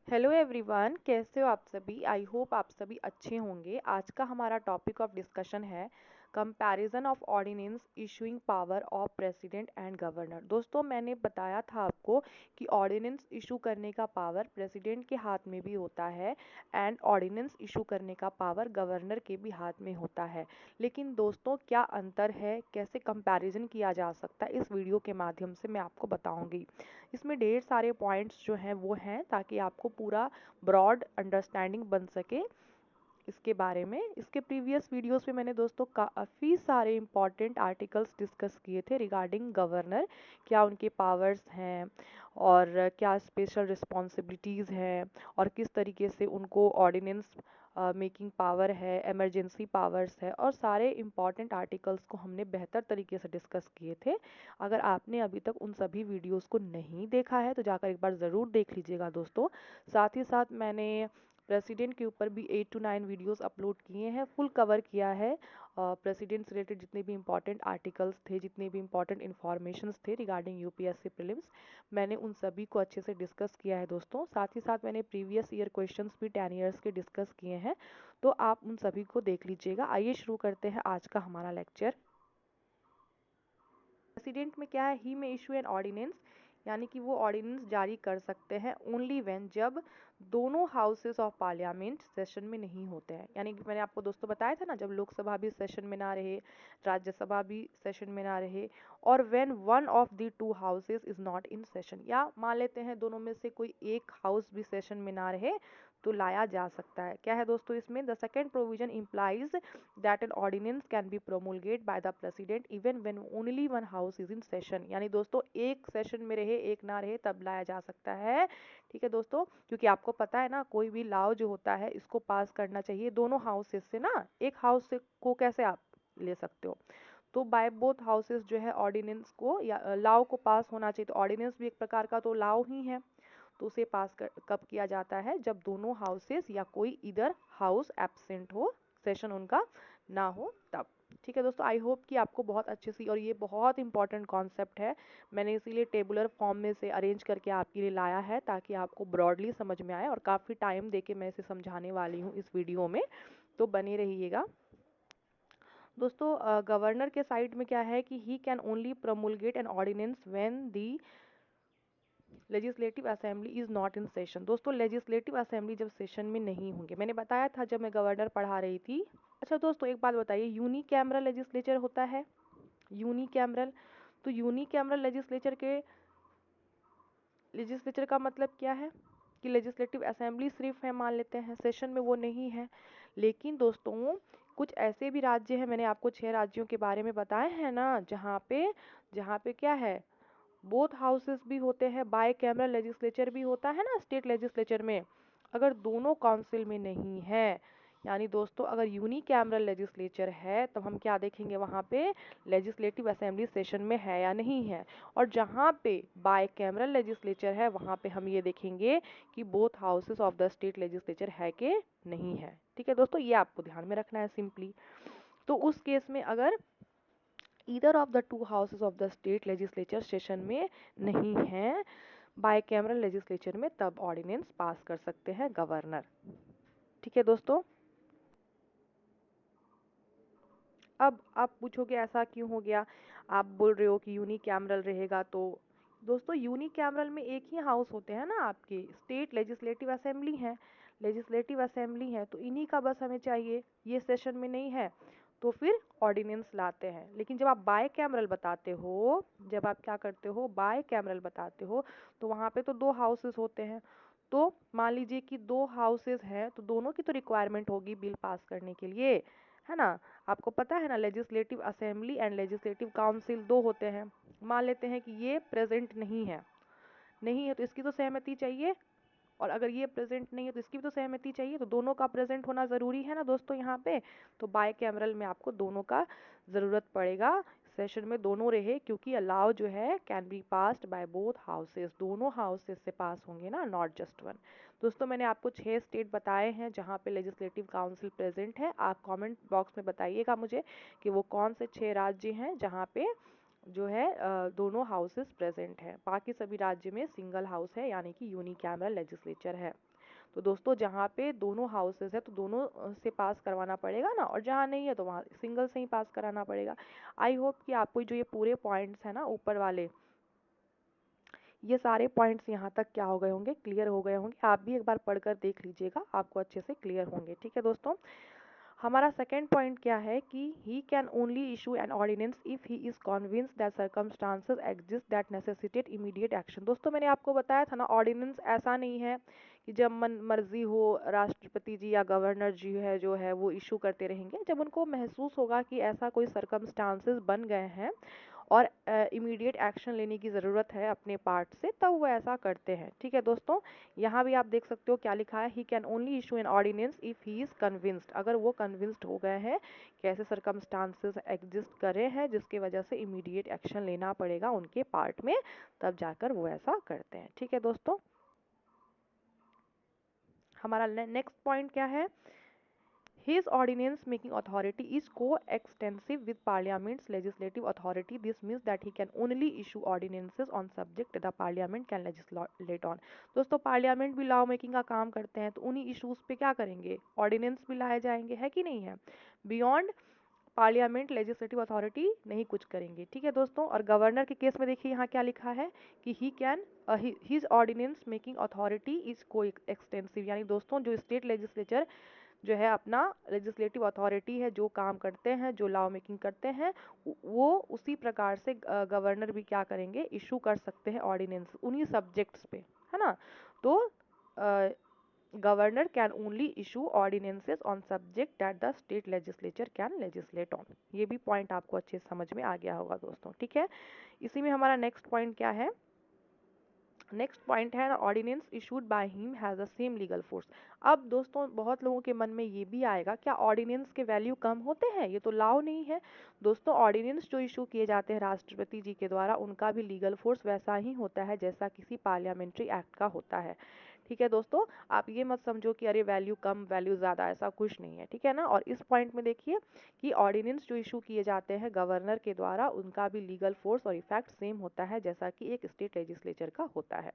Hello everyone, कैसे हो आप सभी। आई होप आप सभी अच्छे होंगे। आज का हमारा टॉपिक ऑफ डिस्कशन है comparison of ordinance issuing power of president and governor. दोस्तों, मैंने बताया था आपको कि ऑर्डिनेंस इशू करने का पावर प्रेसिडेंट के हाथ में भी होता है एंड ऑर्डिनेंस इशू करने का पावर गवर्नर के भी हाथ में होता है। लेकिन दोस्तों, क्या अंतर है, कैसे कंपैरिजन किया जा सकता है, इस वीडियो के माध्यम से मैं आपको बताऊंगी। इसमें ढेर सारे पॉइंट्स जो हैं वो हैं ताकि आपको पूरा ब्रॉड अंडरस्टैंडिंग बन सके इसके बारे में। इसके प्रीवियस वीडियोस में मैंने दोस्तों काफ़ी सारे इंपॉर्टेंट आर्टिकल्स डिस्कस किए थे रिगार्डिंग गवर्नर, क्या उनके पावर्स हैं और क्या स्पेशल रिस्पॉन्सिबिलिटीज़ हैं और किस तरीके से उनको ऑर्डिनेंस मेकिंग पावर है, इमरजेंसी पावर्स है, और सारे इंपॉर्टेंट आर्टिकल्स को हमने बेहतर तरीके से डिस्कस किए थे। अगर आपने अभी तक उन सभी वीडियोस को नहीं देखा है तो जाकर एक बार ज़रूर देख लीजिएगा दोस्तों। साथ ही साथ मैंने प्रेसिडेंट के ऊपर भी 8 to 9 वीडियोस अपलोड किए हैं, फुल कवर किया है प्रेसिडेंट से रिलेटेड जितने भी इंपॉर्टेंट आर्टिकल्स थे, जितने भी इंपॉर्टेंट इन्फॉर्मेशंस थे रिगार्डिंग यूपीएससी प्रीलिम्स, मैंने उन सभी को अच्छे से डिस्कस किया है दोस्तों। साथ ही साथ मैंने प्रीवियस ईयर क्वेश्चंस भी 10 ईयर्स के डिस्कस किए हैं, तो आप उन सभी को देख लीजिएगा। आइए शुरू करते हैं आज का हमारा लेक्चर। प्रेसिडेंट में क्या है, ही में इशू एन ऑर्डिनेंस, यानी कि वो ऑर्डिनेंस जारी कर सकते हैं ओनली व्हेन, जब दोनों हाउसेस ऑफ पार्लियामेंट सेशन में नहीं होते हैं। यानी कि मैंने आपको दोस्तों बताया था ना, जब लोकसभा भी सेशन में ना रहे, राज्यसभा भी सेशन में ना रहे, और when one of the two houses is not in session, या मान लेते हैं दोनों में से कोई एक हाउस भी सेशन में ना रहे तो लाया जा सकता है। क्या है दोस्तों इसमें, the second provision implies that an ordinance can be promulgated by the president even when only one house is in session। यानी दोस्तों, एक सेशन में रहे एक ना रहे तब लाया जा सकता है। ठीक है दोस्तों, क्योंकि आपको पता है ना, कोई भी लॉ जो होता है इसको पास करना चाहिए दोनों हाउसेस से ना, एक हाउस से को कैसे आप ले सकते हो। तो बाय बोथ हाउसेस जो है ऑर्डिनेंस को या लॉ को पास होना चाहिए। तो ऑर्डिनेंस भी एक प्रकार का तो लॉ ही है, तो उसे पास कब किया जाता है, जब दोनों हाउसेस या कोई इधर हाउस एब्सेंट हो, सेशन उनका ना हो तब। ठीक है दोस्तों, आई होप कि आपको बहुत अच्छे से, और ये बहुत इंपॉर्टेंट कॉन्सेप्ट है, मैंने इसीलिए टेबुलर फॉर्म में से अरेंज करके आपके लिए लाया है ताकि आपको ब्रॉडली समझ में आए, और काफ़ी टाइम देके मैं इसे समझाने वाली हूँ इस वीडियो में, तो बने रहिएगा दोस्तों। गवर्नर के साइड में क्या है कि he can only promulgate an ordinance when the legislative assembly is not in session. दोस्तों, लेजिस्लेटिव असेंबली जब सेशन में नहीं होंगे, मैंने बताया था जब मैं गवर्नर पढ़ा रही थी। अच्छा दोस्तों, एक बात बताइए, यूनिकैमरल लेजिस्लेचर होता है, यूनिकैमरल, तो यूनिकैमरल लेजिस्लेचर का मतलब क्या है कि लेजिस्लेटिव असेंबली सिर्फ है, मान लेते हैं सेशन में वो नहीं है। लेकिन दोस्तों, कुछ ऐसे भी राज्य हैं, मैंने आपको 6 राज्यों के बारे में बताए हैं ना, जहाँ पे क्या है, बोथ हाउसेस भी होते हैं, बाय कैमरल लेजिस्लेचर भी होता है ना स्टेट लेजिस्लेचर में। अगर दोनों काउंसिल में नहीं है, यानी दोस्तों अगर यूनिकैमरल लेजिस्लेचर है, तब हम क्या देखेंगे वहाँ पे, लेजिस्लेटिव असेंबली सेशन में है या नहीं है। और जहाँ पे बाय कैमरल लेजिस्लेचर है, वहाँ पे हम ये देखेंगे कि both houses of the state legislature है कि नहीं है। ठीक है दोस्तों, ये आपको ध्यान में रखना है सिंपली। तो उस केस में अगर either of the two houses of the state legislature session में नहीं है बाय कैमरल लेजिस्लेचर में, तब ऑर्डिनेंस पास कर सकते हैं गवर्नर। ठीक है दोस्तों, अब आप पूछोगे ऐसा क्यों हो गया, आप बोल रहे हो कि यूनिकैमरल रहेगा, तो दोस्तों यूनिकैमरल में एक ही हाउस होते हैं ना, आपके स्टेट लेजिस्लेटिव असेंबली है, तो इन्हीं का बस हमें चाहिए। ये सेशन में नहीं है तो फिर ऑर्डिनेंस लाते हैं। लेकिन जब आप बाय कैमरल बताते हो, जब आप क्या करते हो, बाय कैमरल बताते हो, तो वहाँ पे तो दो हाउसेस होते हैं। तो मान लीजिए कि दो हाउसेस हैं, तो दोनों की तो रिक्वायरमेंट होगी बिल पास करने के लिए, है ना। आपको पता है ना, legislative assembly and legislative council दो होते हैं। मान लेते हैं कि ये प्रेजेंट नहीं है तो इसकी तो सहमति चाहिए, और अगर ये प्रेजेंट नहीं है तो इसकी भी तो सहमति चाहिए, तो दोनों का प्रेजेंट होना ज़रूरी है ना दोस्तों यहाँ पे। तो बाय कैमरल में आपको दोनों का ज़रूरत पड़ेगा, सेशन में दोनों रहे, क्योंकि अलाउ जो है can be passed by both houses, दोनों हाउसेस से पास होंगे ना, नॉट जस्ट वन। दोस्तों, मैंने आपको 6 स्टेट बताए हैं जहाँ पे लेजिस्लेटिव काउंसिल प्रेजेंट है। आप कमेंट बॉक्स में बताइएगा मुझे कि वो कौन से 6 राज्य हैं जहाँ पे जो है दोनों हाउसेस प्रेजेंट हैं। बाकी सभी राज्य में सिंगल हाउस है, यानी कि यूनिकैमरल लेजिस्लेचर है। तो दोस्तों जहाँ पे दोनों हाउसेस है तो दोनों से पास करवाना पड़ेगा ना, और जहाँ नहीं है तो वहाँ सिंगल से ही पास कराना पड़ेगा। आई होप कि आपको जो ये पूरे पॉइंट्स है ना ऊपर वाले, ये सारे पॉइंट्स यहाँ तक क्या हो गए होंगे, क्लियर हो गए होंगे। आप भी एक बार पढ़कर देख लीजिएगा, आपको अच्छे से क्लियर होंगे। ठीक है दोस्तों, हमारा सेकंड पॉइंट क्या है कि he can only issue an ordinance if he is convinced that circumstances exist that necessitate immediate action. दोस्तों मैंने आपको बताया था ना, ऑर्डिनेंस ऐसा नहीं है कि जब मन मर्जी हो राष्ट्रपति जी या गवर्नर जी है जो है वो इशू करते रहेंगे। जब उनको महसूस होगा कि ऐसा कोई सर्कमस्टांसेस बन गए हैं और इमीडिएट एक्शन लेने की ज़रूरत है अपने पार्ट से, तब वो ऐसा करते हैं। ठीक है दोस्तों, यहाँ भी आप देख सकते हो क्या लिखा है, he can only issue an ordinance if he is convinced. अगर वो कन्विंस्ड हो गए हैं कि ऐसे सर्कमस्टांसेस एग्जिस्ट कर रहे हैं जिसकी वजह से इमीडिएट एक्शन लेना पड़ेगा उनके पार्ट में, तब जाकर वो ऐसा करते हैं। ठीक है दोस्तों, हमारा नेक्स्ट पॉइंट क्या है, his ordinance making authority is co-extensive with Parliament's legislative authority. This means that he can only issue ordinances on subject that the Parliament can legislate on. दोस्तों पार्लियामेंट भी लॉ मेकिंग का काम करते हैं, तो उन्हीं इश्यूज पे क्या करेंगे, ऑर्डिनेंस भी लाए जाएंगे, है कि नहीं है। बियॉन्ड पार्लियामेंट लेजिस्लेटिव अथॉरिटी नहीं कुछ करेंगे। ठीक है दोस्तों, और गवर्नर के केस में देखिए यहाँ क्या लिखा है कि he can his ordinance making authority is coextensive, यानी दोस्तों जो स्टेट लेजिस्लेचर जो है अपना लेजिस्लेटिव अथॉरिटी है, जो काम करते हैं, जो लॉ मेकिंग करते हैं, वो उसी प्रकार से गवर्नर भी क्या करेंगे, इशू कर सकते हैं ऑर्डिनेंस उन्हीं सब्जेक्ट्स पे, है ना। तो governor can only issue ordinances on subject that the state legislature can legislate on. ये भी पॉइंट आपको अच्छे से समझ में आ गया होगा दोस्तों। ठीक है, इसी में हमारा नेक्स्ट पॉइंट क्या है, नेक्स्ट पॉइंट है ordinance issued by him has the same legal force. अब दोस्तों बहुत लोगों के मन में ये भी आएगा, क्या ऑर्डिनेंस के वैल्यू कम होते हैं, ये तो लॉ नहीं है। दोस्तों ऑर्डिनेंस जो इशू किए जाते हैं राष्ट्रपति जी के द्वारा, उनका भी लीगल फोर्स वैसा ही होता है जैसा किसी पार्लियामेंट्री एक्ट का होता है। ठीक है दोस्तों, आप ये मत समझो कि अरे वैल्यू कम वैल्यू ज़्यादा, ऐसा कुछ नहीं है। ठीक है ना, और इस पॉइंट में देखिए कि ऑर्डिनेंस जो इशू किए जाते हैं गवर्नर के द्वारा, उनका भी लीगल फोर्स और इफेक्ट सेम होता है जैसा कि एक स्टेट लेजिस्लेचर का होता है।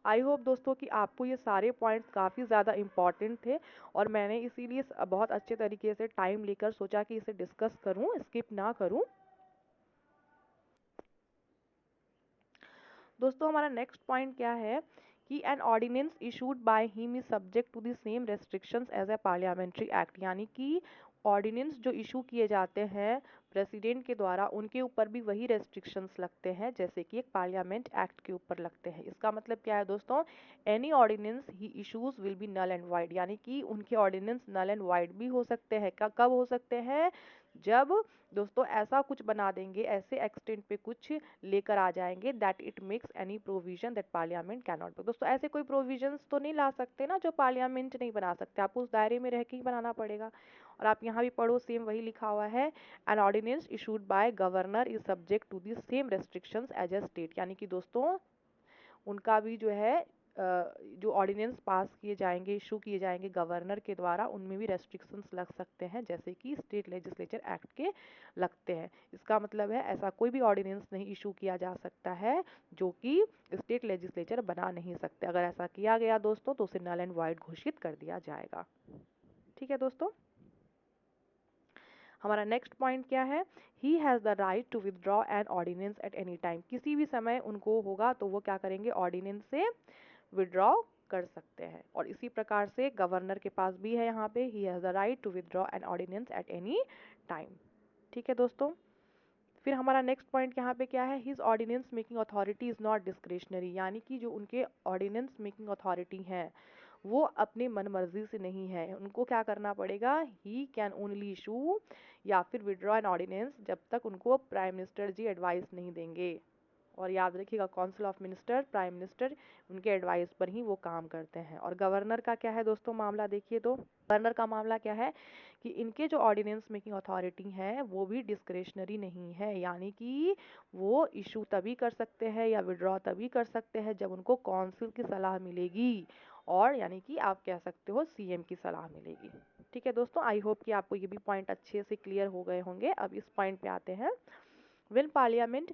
आई होप दोस्तों कि आपको ये सारे पॉइंट्स काफ़ी ज़्यादा इम्पॉर्टेंट थे, और मैंने इसीलिए बहुत अच्छे तरीके से टाइम लेकर सोचा कि इसे डिस्कस करूं, स्किप ना करूं। दोस्तों हमारा नेक्स्ट पॉइंट क्या है कि an ordinance issued by him is subject to the same restrictions as a parliamentary act, यानी कि ऑर्डिनेंस जो इशू किए जाते हैं प्रेसिडेंट के द्वारा, उनके ऊपर भी वही रेस्ट्रिक्शंस लगते हैं जैसे कि एक पार्लियामेंट एक्ट के ऊपर लगते हैं। इसका मतलब क्या है दोस्तों, any ordinance he issues will be null and void, यानी कि उनके ऑर्डिनेंस नल एंड वाइड भी हो सकते हैं। कब हो सकते हैं, जब दोस्तों ऐसा कुछ बना देंगे, ऐसे एक्सटेंट पे कुछ लेकर आ जाएंगे that it makes any provision that parliament can not. दोस्तों ऐसे कोई प्रोविजंस तो नहीं ला सकते ना जो पार्लियामेंट नहीं बना सकते, आपको उस दायरे में रह के ही बनाना पड़ेगा। और आप यहाँ भी पढ़ो, सेम वही लिखा हुआ है, an ordinance issued by governor is subject to the same restrictions as a state, यानी कि दोस्तों उनका भी जो है जो ऑर्डिनेंस पास किए जाएंगे, इशू किए जाएंगे गवर्नर के द्वारा, उनमें भी रेस्ट्रिक्शंस लग सकते हैं जैसे कि स्टेट लेजिस्लेचर एक्ट के लगते हैं। इसका मतलब है ऐसा कोई भी ऑर्डिनेंस नहीं इशू किया जा सकता है जो कि स्टेट लेजिस्लेचर बना नहीं सकते। अगर ऐसा किया गया दोस्तों तो उसे नल एंड वाइड घोषित कर दिया जाएगा। ठीक है दोस्तों, हमारा नेक्स्ट पॉइंट क्या है, he has the right to withdraw an ordinance at any time. किसी भी समय उनको होगा तो वो क्या करेंगे, ऑर्डिनेंस से विड्रॉ कर सकते हैं। और इसी प्रकार से गवर्नर के पास भी है यहाँ पे, he has the right to withdraw an ordinance at any time. ठीक है दोस्तों, फिर हमारा नेक्स्ट पॉइंट यहाँ पे क्या है, his ordinance making authority is not discretionary, यानी कि जो उनके ऑर्डिनेंस मेकिंग अथॉरिटी हैं वो अपने मन मर्जी से नहीं है, उनको क्या करना पड़ेगा, ही कैन ओनली इशू या फिर विड्रॉ एन ऑर्डिनेंस जब तक उनको प्राइम मिनिस्टर जी एडवाइस नहीं देंगे। और याद रखिएगा council of minister, prime minister, उनके एडवाइस पर ही वो काम करते हैं। और गवर्नर का क्या है दोस्तों मामला, देखिए तो गवर्नर का मामला क्या है कि इनके जो ऑर्डिनेंस मेकिंग अथॉरिटी है वो भी डिस्क्रिशनरी नहीं है, यानी कि वो इशू तभी कर सकते हैं या विड्रॉ तभी कर सकते हैं जब उनको काउंसिल की सलाह मिलेगी, और यानी कि आप कह सकते हो सीएम की सलाह मिलेगी। ठीक है दोस्तों, आई होप कि आपको ये भी पॉइंट अच्छे से क्लियर हो गए होंगे। अब इस पॉइंट पे आते हैं, When Parliament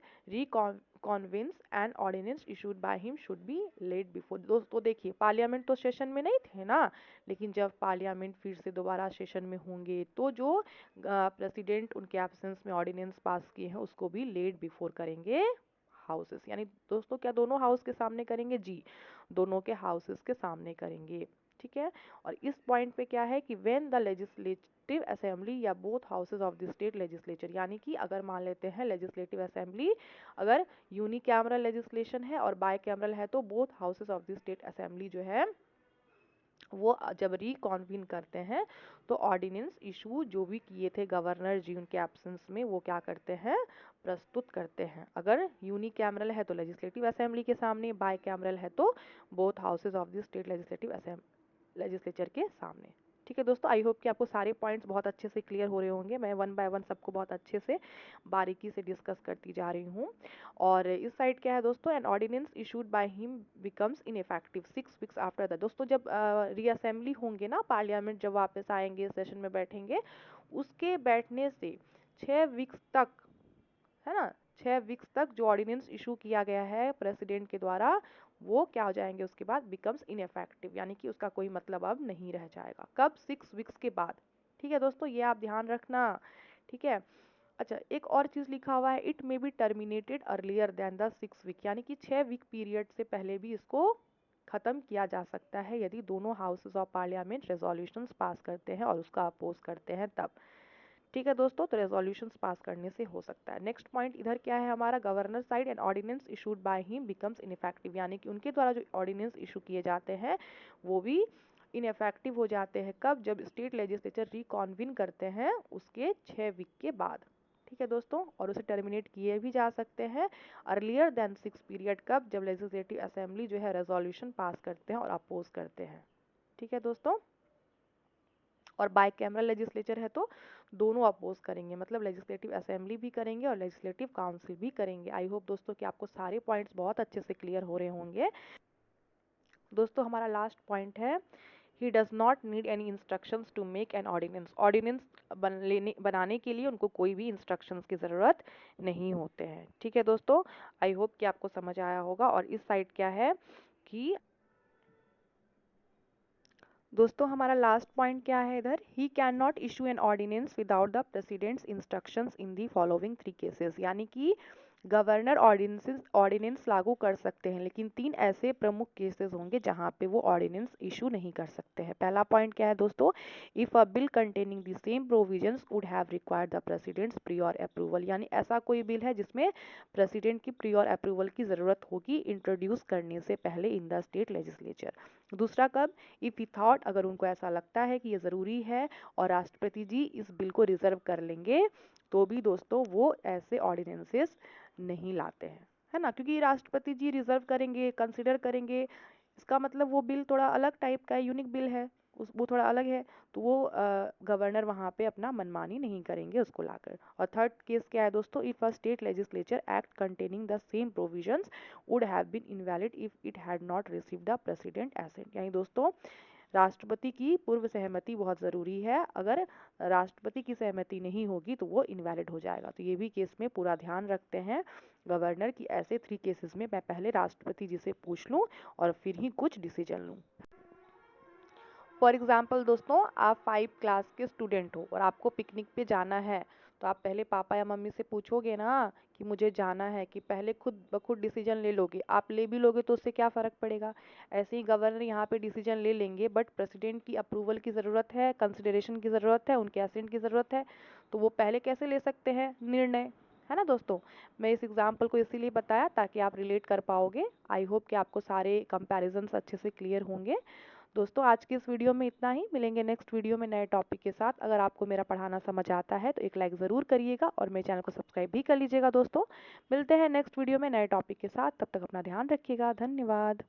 convenes an ordinance issued by him should be laid before. दोस्तों देखिए, पार्लियामेंट तो सेशन में नहीं थे ना, लेकिन जब पार्लियामेंट फिर से दोबारा सेशन में होंगे तो जो प्रेसिडेंट उनके एब्सेंस में ऑर्डिनेंस पास किए हैं उसको भी लेड बिफोर करेंगे हाउसेस। यानी दोस्तों क्या दोनों हाउस के सामने करेंगे? जी, दोनों के हाउसेस के सामने करेंगे। ठीक है, और इस पॉइंट पे क्या है कि व्हेन द लेजिस्लेटिव असेंबली या both houses of the state legislature, यानी कि अगर मान लेते हैं लेजिस्लेटिव असेंबली अगर यूनिकैमरल लेजिस्लेशन है और बाय कैमरल है तो both houses of the state assembly जो है वो जब रिकॉन्वीन करते हैं तो ऑर्डिनेंस इशू जो भी किए थे गवर्नर जी उनके एब्सेंस में वो क्या करते हैं? प्रस्तुत करते हैं। अगर यूनिकैमरल है तो लेजिस्लेटिव असेंबली के सामने, बाय कैमरल है तो both houses of the state legislature के सामने। ठीक है दोस्तों, आई होप कि आपको सारे पॉइंट्स बहुत अच्छे से क्लियर हो रहे होंगे। मैं वन बाय वन सबको बहुत अच्छे से बारीकी से डिस्कस करती जा रही हूँ। और इस साइड क्या है दोस्तों? An ordinance issued by him becomes ineffective 6 weeks after the. दोस्तों जब रीअसेंबली होंगे ना, पार्लियामेंट जब वापस आएंगे, सेशन में बैठेंगे, उसके बैठने से 6 वीक्स तक, है ना, 6 वीक्स तक जो ऑर्डिनेंस इशू किया गया है प्रेसिडेंट के द्वारा वो क्या हो जाएंगे? उसके बाद बिकम्स इनइफेक्टिव, यानी कि उसका कोई मतलब अब नहीं रह जाएगा। कब? 6 वीक्स के बाद। ठीक है दोस्तों, ये आप ध्यान रखना। ठीक है, अच्छा एक और चीज लिखा हुआ है, it may be terminated earlier than the 6 week, यानी कि 6 वीक पीरियड से पहले भी इसको खत्म किया जा सकता है यदि दोनों हाउसेस ऑफ पार्लियामेंट रेजोल्यूशंस पास करते हैं और उसका अपोज करते हैं तब। ठीक है दोस्तों, तो रेजोल्यूशंस पास करने से हो सकता है। नेक्स्ट पॉइंट इधर क्या है हमारा? Governor side and ordinance issued by him becomes ineffective, यानी कि उनके द्वारा जो ऑर्डिनेंस इशू किए जाते हैं वो भी इनइफेक्टिव हो जाते हैं। कब? जब स्टेट लेजिस्लेचर रिकॉन्विन करते हैं उसके 6 वीक के बाद। ठीक है दोस्तों, और उसे टर्मिनेट किए भी जा सकते हैं अर्लियर देन 6 पीरियड। कब? जब लेजिस्लेटिव असेंबली जो है रेजोल्यूशन पास करते हैं और अपोज करते हैं। ठीक है दोस्तों, और बाय कैमरल लेजिस्लेचर है तो दोनों अपोज करेंगे, मतलब लेजिस्लेटिव असेंबली भी करेंगे और लेजिस्लेटिव काउंसिल भी करेंगे। आई होप दोस्तों कि आपको सारे पॉइंट्स बहुत अच्छे से क्लियर हो रहे होंगे। दोस्तों हमारा लास्ट पॉइंट है, he does not need any instructions to make an ordinance. Ordinance बनाने के लिए उनको कोई भी इंस्ट्रक्शंस की ज़रूरत नहीं होते हैं। ठीक है दोस्तों, आई होप कि आपको समझ आया होगा। और इस साइड क्या है कि दोस्तों हमारा लास्ट पॉइंट क्या है इधर? He can not issue an ordinance without the president's instructions in the following 3 cases, यानी कि गवर्नर ऑर्डिनेंस लागू कर सकते हैं लेकिन 3 ऐसे प्रमुख केसेस होंगे जहां पे वो ऑर्डिनेंस इशू नहीं कर सकते हैं। पहला पॉइंट क्या है दोस्तों? If a bill containing the same provisions would have required the president's prior approval, यानी ऐसा कोई बिल है जिसमें प्रेसिडेंट की प्रियोर अप्रूवल की जरूरत होगी इंट्रोड्यूस करने से पहले इन द स्टेट लेजिस्लेचर। दूसरा कब? इफ ही थॉट, अगर उनको ऐसा लगता है कि ये ज़रूरी है और राष्ट्रपति जी इस बिल को रिजर्व कर लेंगे तो भी दोस्तों वो ऐसे ऑर्डिनेंसेस नहीं लाते हैं, है ना, क्योंकि राष्ट्रपति जी रिजर्व करेंगे, कंसिडर करेंगे, इसका मतलब वो बिल थोड़ा अलग टाइप का है, यूनिक बिल है, उस वो थोड़ा अलग है, तो वो गवर्नर वहाँ पे अपना मनमानी नहीं करेंगे उसको लाकर। और थर्ड केस क्या है दोस्तों? If a state legislature act containing the same provisions would have been invalid if it had not received the president assent, यानी दोस्तों राष्ट्रपति की पूर्व सहमति बहुत ज़रूरी है, अगर राष्ट्रपति की सहमति नहीं होगी तो वो इनवैलिड हो जाएगा। तो ये भी केस में पूरा ध्यान रखते हैं गवर्नर की, ऐसे 3 केसेस में मैं पहले राष्ट्रपति जी से पूछ लूँ और फिर ही कुछ डिसीजन लूँ। फॉर एग्जाम्पल दोस्तों, आप 5 क्लास के स्टूडेंट हो और आपको पिकनिक पे जाना है, तो आप पहले पापा या मम्मी से पूछोगे ना कि मुझे जाना है, कि पहले खुद ब खुद डिसीजन ले लोगे? आप ले भी लोगे तो उससे क्या फ़र्क पड़ेगा? ऐसे ही गवर्नर यहाँ पे डिसीजन ले लेंगे बट प्रेसिडेंट की अप्रूवल की ज़रूरत है, कंसिडरेशन की ज़रूरत है, उनके एसेंट की ज़रूरत है, तो वो पहले कैसे ले सकते हैं निर्णय, है ना दोस्तों। मैं इस एग्जाम्पल को इसीलिए बताया ताकि आप रिलेट कर पाओगे। आई होप कि आपको सारे कंपैरिजन्स अच्छे से क्लियर होंगे। दोस्तों आज की इस वीडियो में इतना ही, मिलेंगे नेक्स्ट वीडियो में नए टॉपिक के साथ। अगर आपको मेरा पढ़ाना समझ आता है तो एक लाइक ज़रूर करिएगा और मेरे चैनल को सब्सक्राइब भी कर लीजिएगा दोस्तों। मिलते हैं नेक्स्ट वीडियो में नए टॉपिक के साथ, तब तक अपना ध्यान रखिएगा। धन्यवाद।